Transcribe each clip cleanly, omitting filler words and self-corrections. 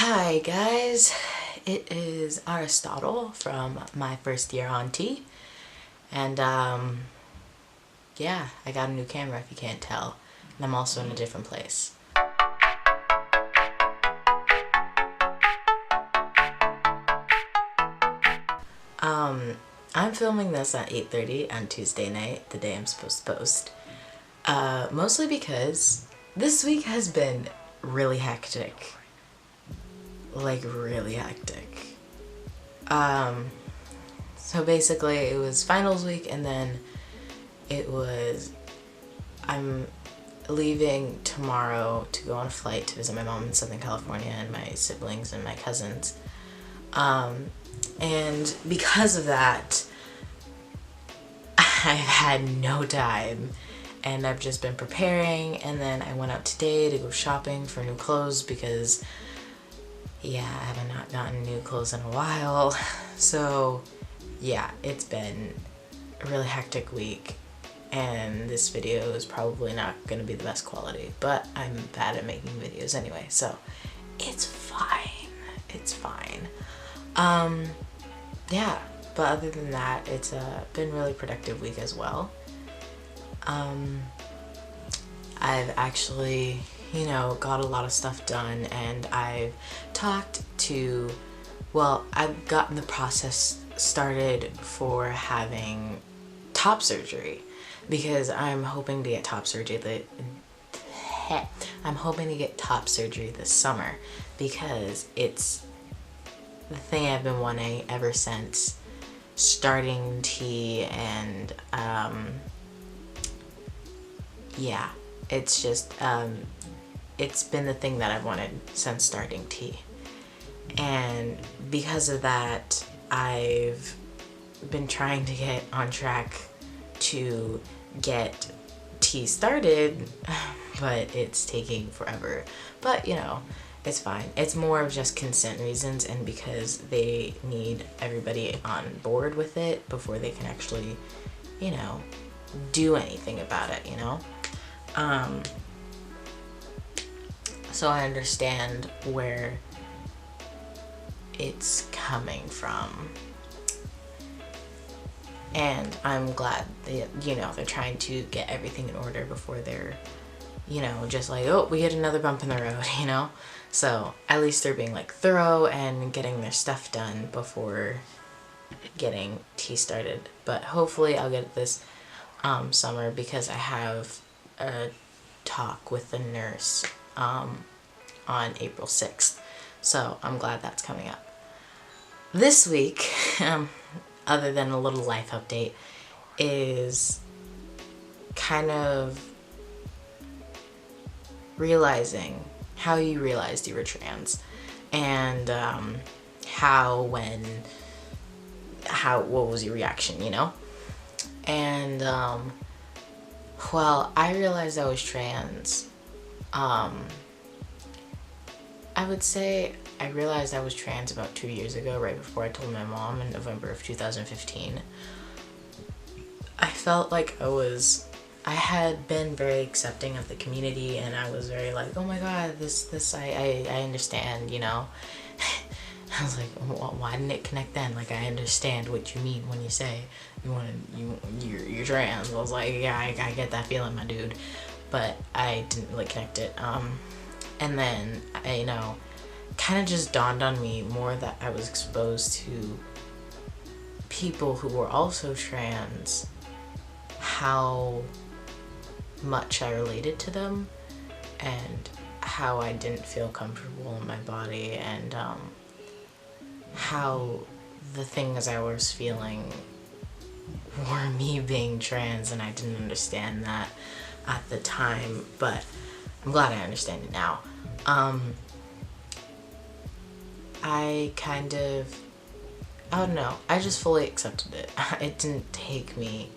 Hi guys, it is Aristotle from my first year on T, and yeah, I got a new camera if you can't tell, and I'm also in a different place. I'm filming this at 8:30 on Tuesday night, the day I'm supposed to post, mostly because this week has been really hectic. Like really hectic. So basically it was finals week, and then I'm leaving tomorrow to go on a flight to visit my mom in Southern California and my siblings and my cousins. And because of that, I've had no time, and I've just been preparing, and then I went out today to go shopping for new clothes because yeah, I haven't not gotten new clothes in a while. So yeah, it's been a really hectic week, and this video is probably not going to be the best quality, but I'm bad at making videos anyway, so it's fine. It's fine. Yeah, but other than that, it's been a really productive week as well. I've actually, got a lot of stuff done, and I've talked to, I've gotten the process started for having top surgery, because I'm hoping to get top surgery this summer, because it's the thing I've been wanting ever since starting T, and yeah, it's just it's been the thing that I've wanted since starting T, and because of that I've been trying to get on track to get T started, but it's taking forever. But it's fine. It's more of just consent reasons, and because they need everybody on board with it before they can actually do anything about it. So I understand where it's coming from, and I'm glad that they're trying to get everything in order before they're just like, oh, we hit another bump in the road. So at least they're being like thorough and getting their stuff done before getting T started. But hopefully I'll get it this summer, because I have a talk with the nurse on April 6th. So I'm glad that's coming up. This week, other than a little life update, is kind of realizing how you realized you were trans, and what was your reaction, And I realized I was trans. I would say I realized I was trans about 2 years ago, right before I told my mom in November of 2015. I felt like I had been very accepting of the community, and I was very like, oh my god, I understand, I was like, well, why didn't it connect then? Like, I understand what you mean when you say you're trans. I was like, yeah, I get that feeling, my dude, but I didn't really connect it. And then kind of just dawned on me more that I was exposed to people who were also trans, how much I related to them, and how I didn't feel comfortable in my body, and how the things I was feeling were me being trans, and I didn't understand that at the time, but I'm glad I understand it now. I don't know, I just fully accepted it. It didn't take me,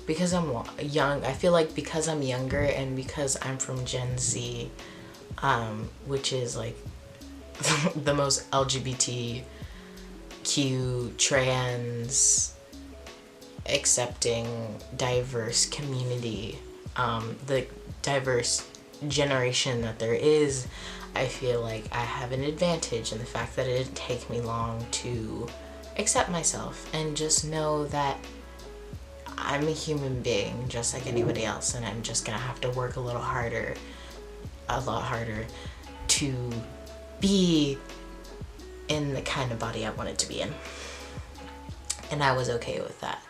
because I'm young, I feel like because I'm younger and because I'm from Gen Z, which is like the most LGBTQ trans accepting diverse community, the diverse generation that there is, I feel like I have an advantage in the fact that it didn't take me long to accept myself and just know that I'm a human being just like anybody else, and I'm just gonna have to work a lot harder to be in the kind of body I wanted to be in. And I was okay with that.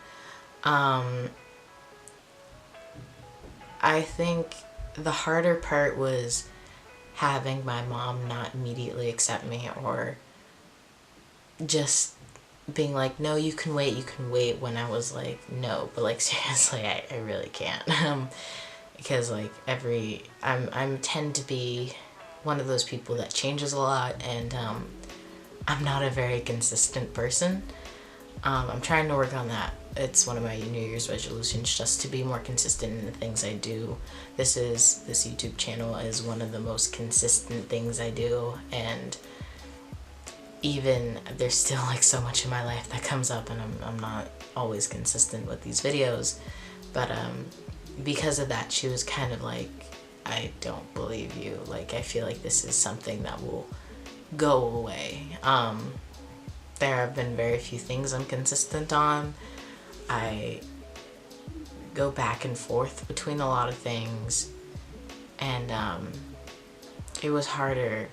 I think the harder part was having my mom not immediately accept me, or just being like, no, you can wait, when I was like, no, but like seriously, I really can't. Because like I'm tend to be one of those people that changes a lot, and I'm not a very consistent person. I'm trying to work on that. It's one of my New Year's resolutions, just to be more consistent in the things I do. This YouTube channel is one of the most consistent things I do, and even there's still like so much in my life that comes up, and I'm not always consistent with these videos. But because of that, she was kind of like, I don't believe you. Like, I feel like this is something that will go away. There have been very few things I'm consistent on. I go back and forth between a lot of things, and it was harder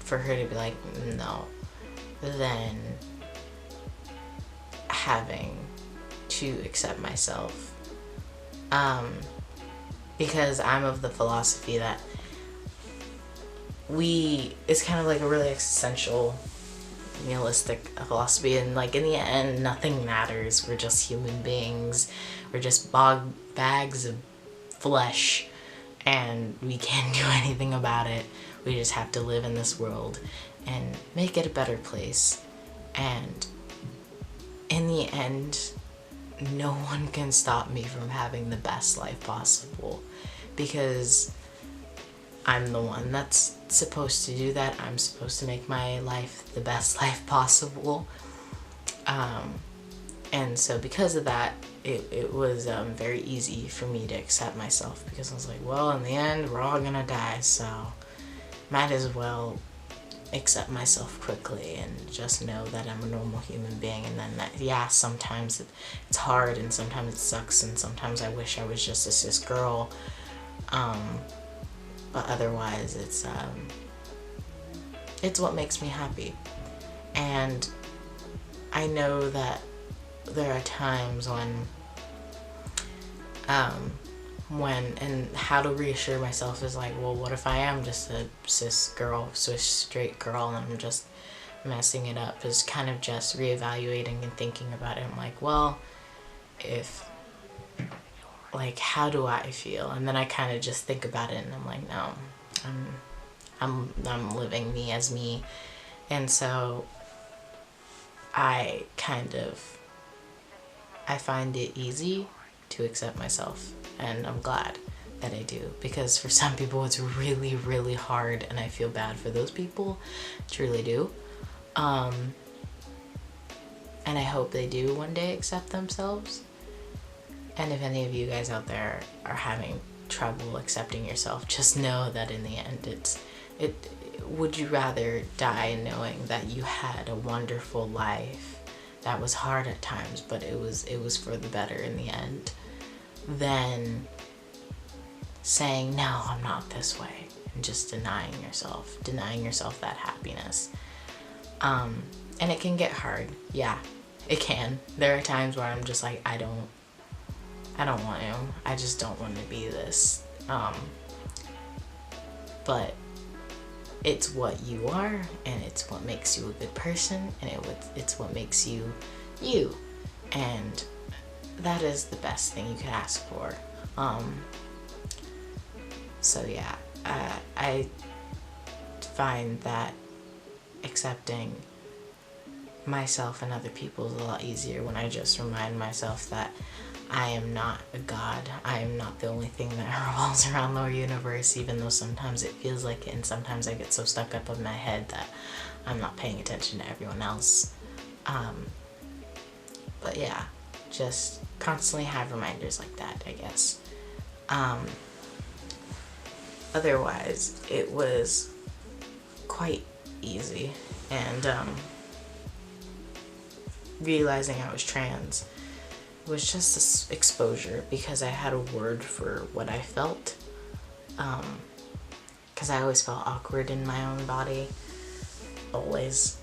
for her to be like, no, than having to accept myself. Because I'm of the philosophy that it's kind of like a really existential, nihilistic philosophy, and like in the end nothing matters. We're just human beings. We're just bags of flesh, and we can't do anything about it. We just have to live in this world and make it a better place. And in the end, no one can stop me from having the best life possible, because I'm the one that's supposed to do that. I'm supposed to make my life the best life possible. And so because of that, it was very easy for me to accept myself, because I was like, well, in the end, we're all gonna die, so might as well accept myself quickly and just know that I'm a normal human being. And then that, yeah, sometimes it's hard, and sometimes it sucks, and sometimes I wish I was just a cis girl. But otherwise, it's what makes me happy. And I know that there are times and how to reassure myself is like, well, what if I am just a cis straight girl, and I'm just messing it up? Is kind of just reevaluating and thinking about it. I'm like, well, how do I feel? And then I kind of just think about it, and I'm like, no, I'm living me as me. And so I find it easy to accept myself, and I'm glad that I do, because for some people it's really, really hard, and I feel bad for those people, truly do. And I hope they do one day accept themselves. And if any of you guys out there are having trouble accepting yourself, just know that in the end, would you rather die knowing that you had a wonderful life that was hard at times, but it was for the better in the end, than saying, no, I'm not this way, and just denying yourself that happiness. And it can get hard. Yeah, it can. There are times where I'm just like, I don't want to. I just don't want to be this. But it's what you are, and it's what makes you a good person, and it's what makes you you. And that is the best thing you could ask for. So yeah, I find that accepting myself and other people is a lot easier when I just remind myself that I am not a god. I am not the only thing that revolves around the universe, even though sometimes it feels like it, and sometimes I get so stuck up in my head that I'm not paying attention to everyone else. But yeah, just constantly have reminders like that, I guess. otherwise it was quite easy. And realizing I was trans was just this exposure, because I had a word for what I felt. Because I always felt awkward in my own body, always,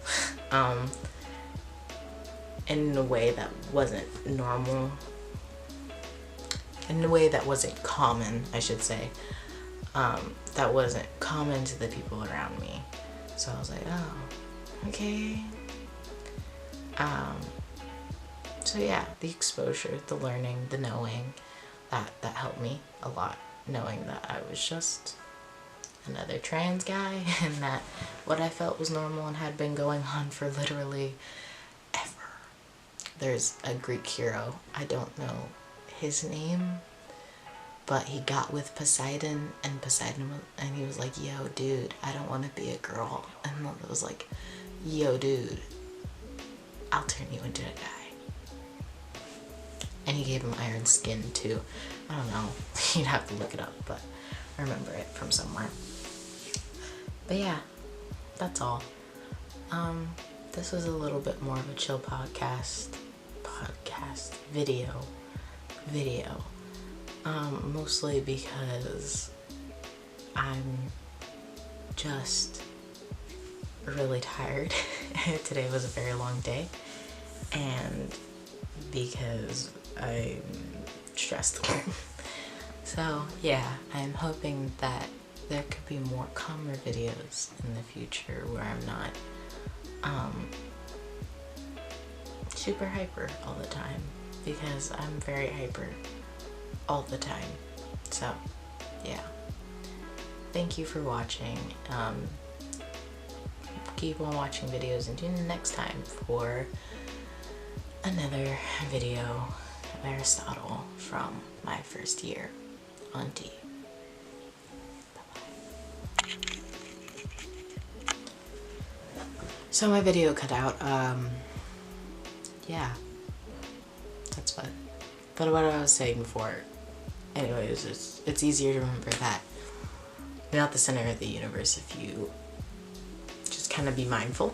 in a way that wasn't normal, in a way that wasn't common, I should say, that wasn't common to the people around me. So I was like, oh, okay. So yeah, the exposure, the learning, the knowing, that helped me a lot, knowing that I was just another trans guy and that what I felt was normal and had been going on for literally ever. There's a Greek hero, I don't know his name, but he got with Poseidon, and he was like, yo dude, I don't want to be a girl, and it was like, yo dude, I'll turn you into a guy. And he gave him iron skin too. I don't know, you'd have to look it up, but I remember it from somewhere. But yeah, that's all. This was a little bit more of a chill video. Mostly because I'm just really tired. Today was a very long day, and because I'm stressed. So yeah, I'm hoping that there could be more calmer videos in the future where I'm not super hyper all the time, because I'm very hyper all the time. So yeah, thank you for watching. Keep on watching videos and tune in next time for another video of Aristotle from my first year on T. So my video cut out, yeah, that's fun. But what I was saying before, anyways, it's easier to remember that you're not the center of the universe if you just kind of be mindful.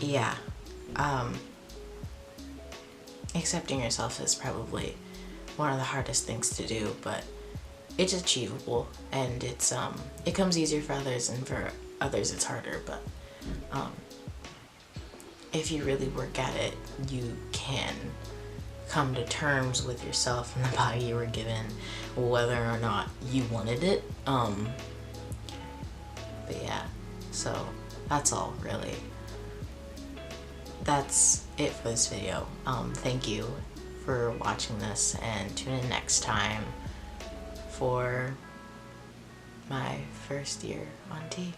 Yeah, accepting yourself is probably one of the hardest things to do, but it's achievable, and it's it comes easier for others, and for others it's harder, but if you really work at it, you can come to terms with yourself and the body you were given, whether or not you wanted it. But yeah, so that's all really. That's it for this video. Thank you for watching this, and tune in next time for my first year on T.